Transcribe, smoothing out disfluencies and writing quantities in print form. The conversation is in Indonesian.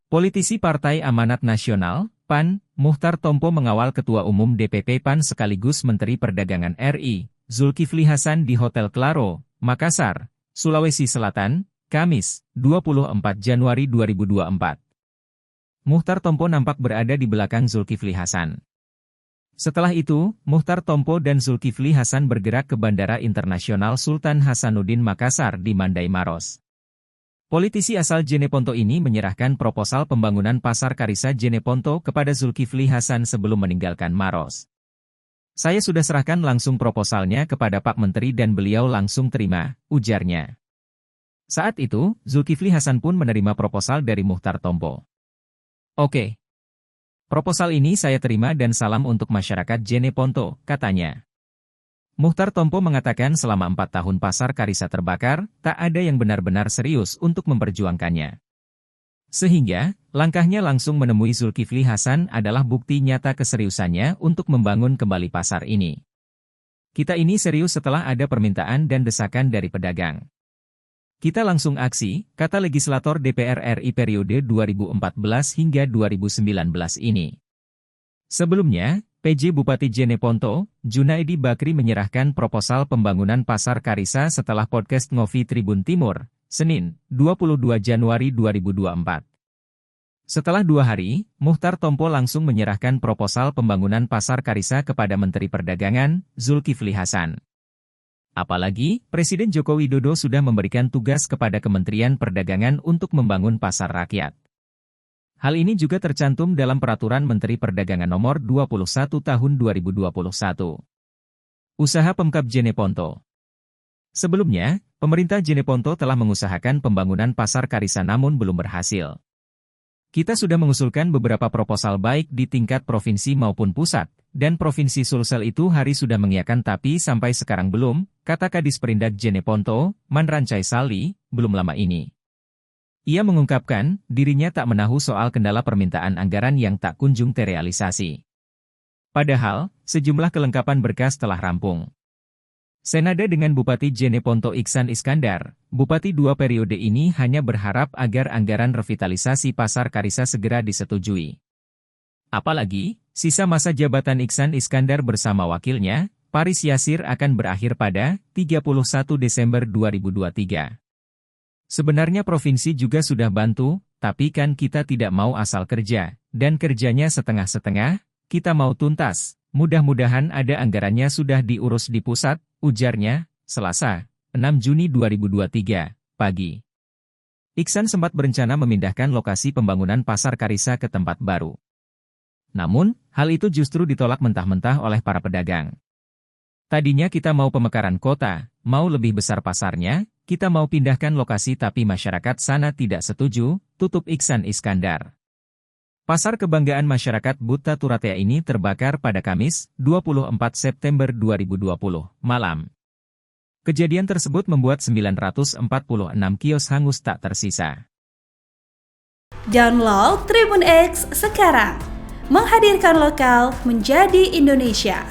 Politisi Partai Amanat Nasional, PAN, Muchtar Tompo mengawal Ketua Umum DPP PAN sekaligus Menteri Perdagangan RI, Zulkifli Hasan di Hotel Claro, Makassar, Sulawesi Selatan, Kamis, 24 Januari 2024. Muchtar Tompo nampak berada di belakang Zulkifli Hasan. Setelah itu, Muchtar Tompo dan Zulkifli Hasan bergerak ke Bandara Internasional Sultan Hasanuddin Makassar di Mandai Maros. Politisi asal Jeneponto ini menyerahkan proposal pembangunan Pasar Karisa Jeneponto kepada Zulkifli Hasan sebelum meninggalkan Maros. Saya sudah serahkan langsung proposalnya kepada Pak Menteri dan beliau langsung terima, ujarnya. Saat itu, Zulkifli Hasan pun menerima proposal dari Muchtar Tompo. Oke. Proposal ini saya terima dan salam untuk masyarakat Jeneponto, katanya. Muchtar Tompo mengatakan selama 4 tahun Pasar Karisa terbakar, tak ada yang benar-benar serius untuk memperjuangkannya. Sehingga, langkahnya langsung menemui Zulkifli Hasan adalah bukti nyata keseriusannya untuk membangun kembali pasar ini. Kita ini serius setelah ada permintaan dan desakan dari pedagang. Kita langsung aksi, kata legislator DPR RI periode 2014 hingga 2019 ini. Sebelumnya, PJ Bupati Jeneponto, Junaidi Bakri menyerahkan proposal pembangunan Pasar Karisa setelah podcast Ngopi Tribun Timur, Senin, 22 Januari 2024. Setelah 2 hari, Muchtar Tompo langsung menyerahkan proposal pembangunan Pasar Karisa kepada Menteri Perdagangan, Zulkifli Hasan. Apalagi, Presiden Joko Widodo sudah memberikan tugas kepada Kementerian Perdagangan untuk membangun pasar rakyat. Hal ini juga tercantum dalam Peraturan Menteri Perdagangan Nomor 21 Tahun 2021. Usaha Pemkab Jeneponto. Sebelumnya, pemerintah Jeneponto telah mengusahakan pembangunan Pasar Karisa namun belum berhasil. Kita sudah mengusulkan beberapa proposal baik di tingkat provinsi maupun pusat, dan Provinsi Sulsel itu hari sudah mengiyakan tapi sampai sekarang belum, kata Kadis Perindak Jeneponto, Manrancai Sali, belum lama ini. Ia mengungkapkan, dirinya tak menahu soal kendala permintaan anggaran yang tak kunjung terrealisasi. Padahal, sejumlah kelengkapan berkas telah rampung. Senada dengan Bupati Jeneponto Iksan Iskandar, Bupati 2 periode ini hanya berharap agar anggaran revitalisasi Pasar Karisa segera disetujui. Apalagi, sisa masa jabatan Iksan Iskandar bersama wakilnya, Paris Yasir akan berakhir pada 31 Desember 2023. Sebenarnya provinsi juga sudah bantu, tapi kan kita tidak mau asal kerja, dan kerjanya setengah-setengah, kita mau tuntas, mudah-mudahan ada anggarannya sudah diurus di pusat, ujarnya, Selasa, 6 Juni 2023, pagi. Iksan sempat berencana memindahkan lokasi pembangunan Pasar Karisa ke tempat baru. Namun, hal itu justru ditolak mentah-mentah oleh para pedagang. Tadinya kita mau pemekaran kota, mau lebih besar pasarnya, kita mau pindahkan lokasi tapi masyarakat sana tidak setuju, tutup Iksan Iskandar. Pasar kebanggaan masyarakat Buta Turatea ini terbakar pada Kamis, 24 September 2020, malam. Kejadian tersebut membuat 946 kios hangus tak tersisa. Download Tribun X sekarang, menghadirkan lokal menjadi Indonesia.